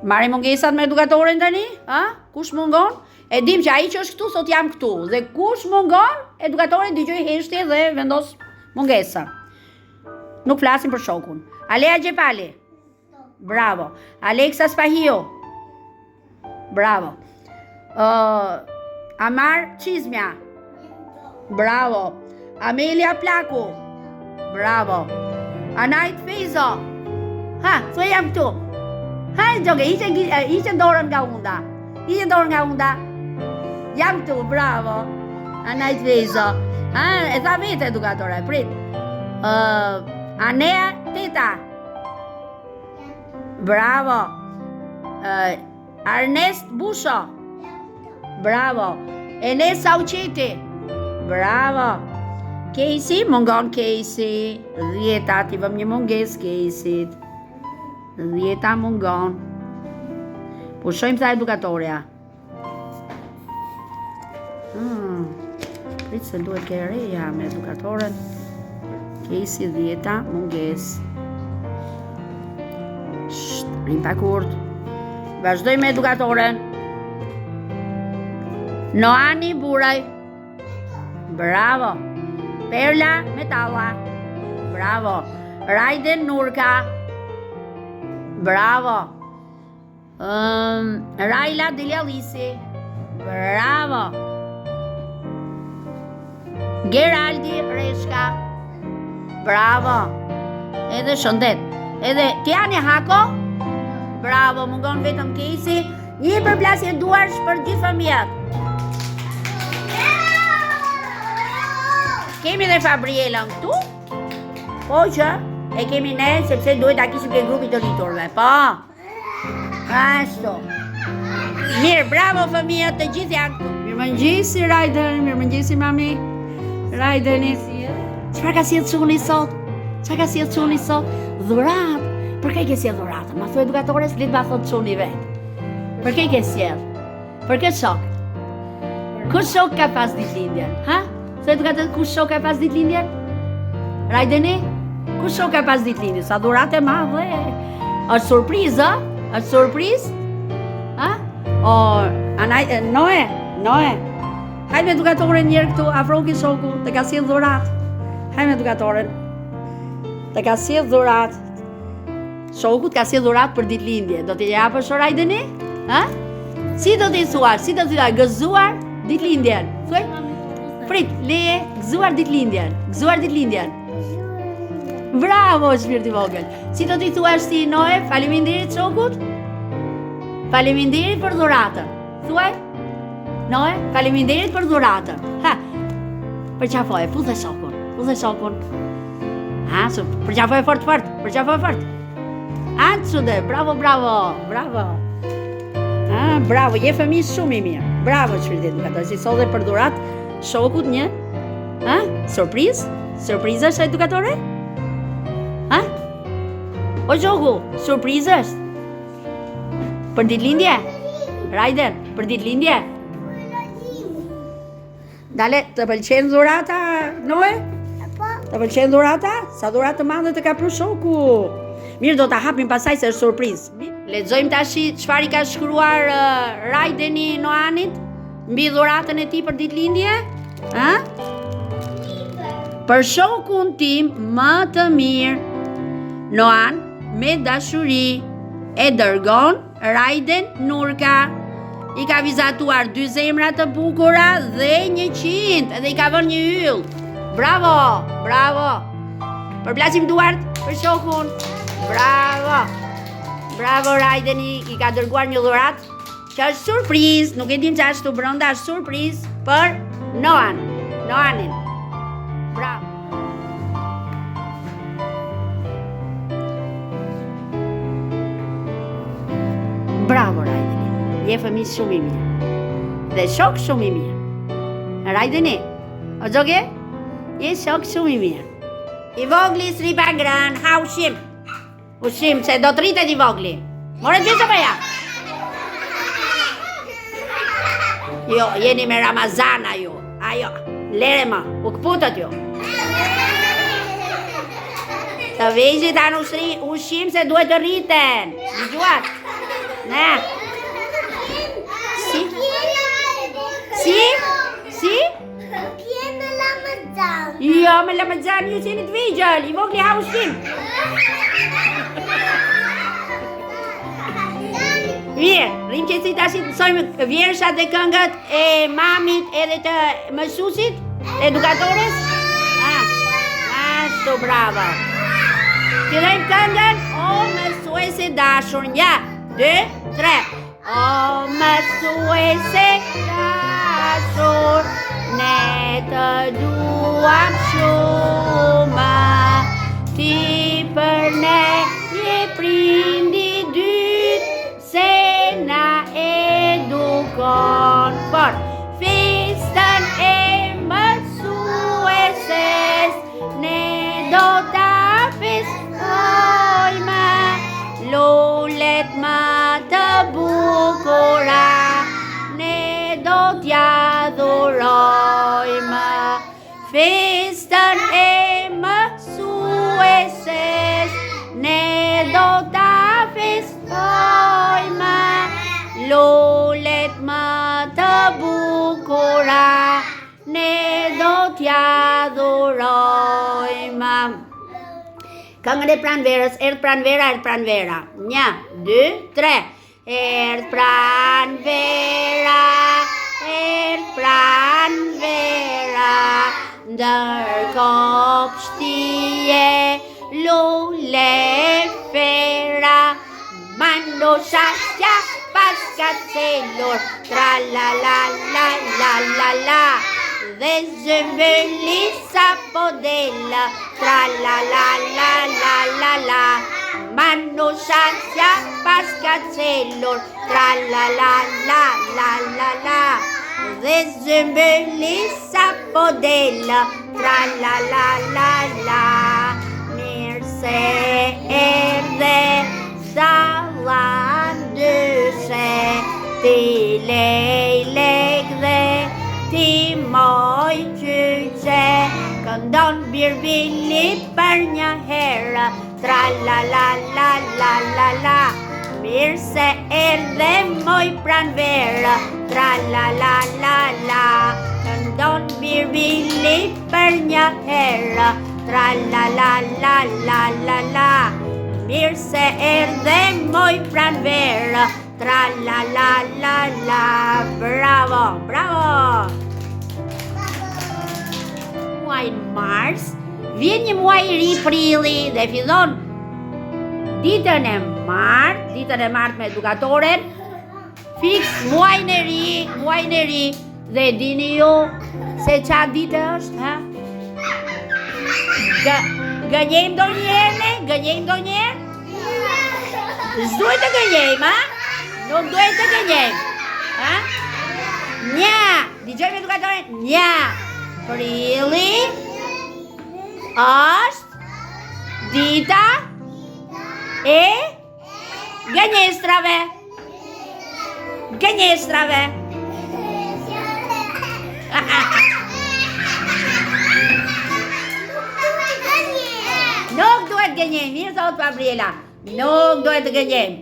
Marri mungesat me edukatorin tani? Kush mungon? E dim që ai që është këtu, sot jam këtu. Dhe kush mungon, edukatori dëgjoj heshtje dhe vendos mungesa. Nuk flasim për shokun. Alea Gjepali. Bravo. Alexa Spahio. Bravo. Amar Qizmja. Bravo. Amelia Plaku. Bravo. Anajt Fejzo. Sot jam këtu. Gjoke, hiqe dorën nga unda. Hiqe dorën nga unda. Jam këtu, bravo. Anajt Fejzo. E tha vete edukatore, prit. Anea Teta. Bravo. Ernest Busho. Bravo. Enes Sauqeti. Bravo. Casey, mungon Casey. 10 t'i vëm një munges Casey-t. 10 mungon. Pushojmë tha edukatorja. Pritë se duhet ke reja me edukatoren. Casey 10 munges. Rim pa kurt. Vazhdoj me edukatoren. Noani Buraj. Bravo. Perla Metalla. Bravo. Raiden Nurka. Bravo. Raila Dilalisi. Bravo. Geraldi Reshka. Bravo. Edhe shëndet. Edhe Tiani Hako. Bravo, mungon vetëm Casey. Një përplasje duarsh për gjithë fëmijët. Kemi dhe Fabrielën këtu. Po që e kemi ne, sepse duhet ta kishim ke grupi të rriturve. Po. Ashtu. Mirë, bravo fëmijët, të gjithë janë këtu. Mirëmëngjesi Raiden, mirëmëngjesi mami. Raideni. Çfarë ka sjellë çuni sot? Çfarë ka sjellë çuni sot? Dhuratë. Për kë ke sjellë dhuratën? Ma thuaj edukatores, flit ma thot çuni vet. Për kë ke sjellë? Për kë shok? Ku shok ka pas ditëlindjen? Se edukator, ku shok ka pas ditëlindjen? Rajdeni? Ku shok ka pas ditëlindjen? Sa dhuratë e madhe. Është surprizë, Është surprizë? Noe. Hajde me edukatoren njerë këtu, afro ki shoku, të ka sjellë dhuratë. Hajde me edukatoren. Të ka sjellë dhuratë. Shoku të ka sjellë dhuratë për ditëlindje. Do t'i japësh Rajdeni? Si do t'i thuash? Si do t'i thuash? Gëzuar ditëlindjen. Thuaj? Prit, leje, gëzuar ditëlindjen. Bravo, shpirt i vogël. Si do t'i thuash ti Noe? Faleminderit shokut? Faleminderit për dhuratën. Thuaj? Noe, faleminderit për dhuratën. Përqafoje, puthe shokun. Përqafoje fort. Ançude, bravo. Bravo, je fëmijë shumë i mirë. Bravo, shpirt i edukator, si solli për dhuratë shokut një. Surprizë? Surprizë është edukatore? O shoku, surprizë është? Për ditëlindje? Raiden, për ditëlindje? Dale, të pëlqen dhurata, Noe? Të pëlqen dhurata? Sa dhuratë të madhe të ka pru shoku. Mirë, do ta hapim pasaj se është surprizë. Lexojmë tashi çfarë i ka shkruar Raideni Noanit mbi dhuratën e tij për ditëlindje? Për shokun tim më të mirë, Noan, me dashuri, e dërgon Raiden Nurka. I ka vizatuar 2 zemra të bukura dhe 100, edhe i ka vënë një yll. Bravo. Përplasim duart për shokun. Bravo Raideni, i ka dërguar një dhuratë që është surprizë, nuk e dim që ashtu brenda është surprizë për Noanin. Bravo. Bravo Raideni, je fëmijë shumë i mirë. Dhe shok shumë i mirë. Raideni, o gjoke? Je shok shumë i mirë. I vogli s'ri pa ngrën, ha ushim, se do të rritet i vogli. More të gjithë ja? Jo, jeni me Ramazana ju. Ajo, lere ma, u këputët ju. Të vejgjit anë ushim se duhet të rriten. Si? Si? Jo, me Lamazan ju jeni të vegjël, I vogli ha ushqim. Mirë, rrim që si tash mësojmë vjershat dhe këngët e mamit edhe të mësuesit, edukatores. Ashtu, bravo. Fillojmë këngën O mësuese dashur. 1, 2, 3. O mësuese dashur, ne të duam shumë, ti për ne je prindi dytë, se na edukon fort. Festën e mësueses ne do ta festojmë, lulet më të bukura ne do t'ja dhurojmë. Festën e mësueses ne do ta festojmë, lulet më të bukura ne do t'ja dhurojmë. Këngën e pranverës, erdh pranvera, 1, 2, 3. Erdh pranvera, ndërkopshtije lule fera, mando shasja paska celur, tra la la la la la la, dhe zëmbëli sapo dela, tra la la la la la la, mando shasja paska celur, tra la la la la la la, dhe zëmbëli sapo dela, tra la la la la. Mirë se erdhe sallan dyshe, ti lejlek dhe ti moj qyqe, këndon birbili për një herë, tra la la la la la la. Mirë se erdhe moj pranverë, tra la la la la, këndon birbili për një herë, tra la la la la la la. Mirë se erdhe moj pranverë, tra la la la la. Bravo, bravo. Muaj mars, vjen një muaj I ri prilli dhe fillon ditën e martë me edukatoren, fix muajin e ri, dhe dini ju se çfarë ditë është, ha? Gënjejmë do njerë? S'duhet të gënjejmë, ha? Nuk duhet të gënjejmë, ha? Nja, dëgjojmë edukatoren, nja, prilli është dita e gënjestrave. Nuk duhet gënjejmë, mirë thot Gabriela. Nuk duhet të gënjejmë.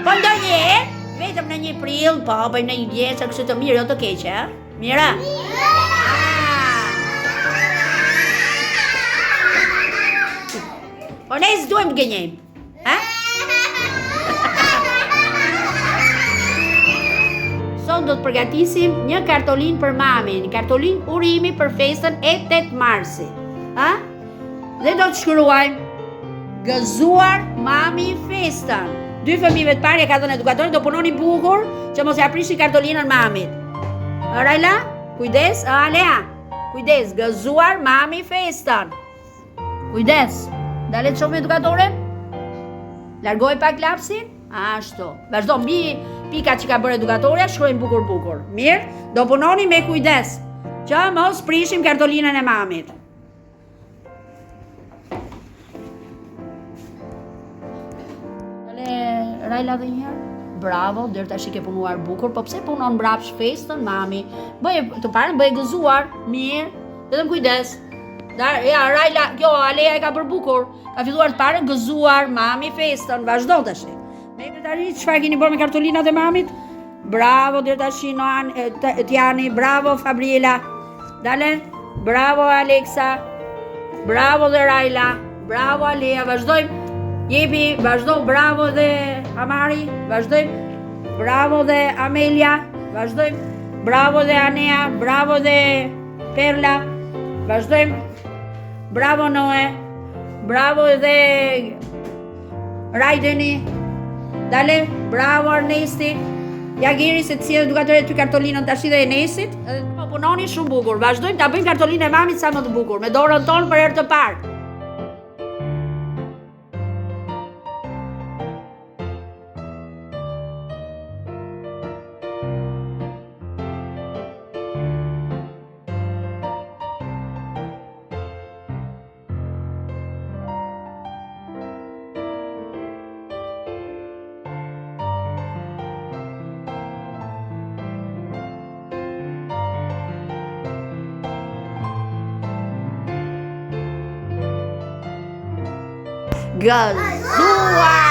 Po ndonjëherë, vetëm në 1 prill, po bëjmë në një djesë kështu të mirë, jo të keqe, ha? Mira? Po ne s'duhem të gënjejmë, ha? Sot do të përgatisim një kartolinë për mamin, kartolinë urimi për festën e 8 marsi, ha? Dhe do të shkruajmë gëzuar mami festën. 2 fëmijëve të parë ka thënë edukatori do punoni bukur që mos ja prishin kartolinën mamit. Rajla, kujdes, Alea, kujdes, gëzuar mami festën. Kujdes, dale të shohim edukatoren? Largoj pak lapsin? Ashtu. Vazhdo mbi pikat që ka bërë edukatorja, shkruajmë bukur. Mirë, do punoni me kujdes, që mos prishim kartolinën e mamit. Rajla dhe njërë, bravo, dërë tash I ke punuar bukur, po pse punon mbrapsh festën, mami? Të parën bëj gëzuar, mirë, vetëm kujdes. Ja, Rajla, kjo Alea e ka bërë bukur, ka filluar të parën gëzuar, mami festën, vazhdo tash. Me tani çfarë keni bërë me kartolinat e mamit? Bravo deri tash Tiani, bravo Fabriela. Dale, bravo Alexa. Bravo dhe Raila, bravo Alia, vazhdojmë. Jepi, vazhdo, bravo dhe Amari, vazhdojmë. Bravo dhe Amelia, vazhdojmë. Bravo dhe Anea, bravo dhe Perla, vazhdojmë. Bravo Noe, bravo dhe Rajdeni. Dale, bravo Ernesti. Ja gjeri se të cilë duka të ty kartolinën tash dhe Enesit. Po punoni shumë bukur. Vazhdojmë ta bëjmë kartolinë e mamit sa më të bukur, me dorën tonë për herë të parë. Gëzuar!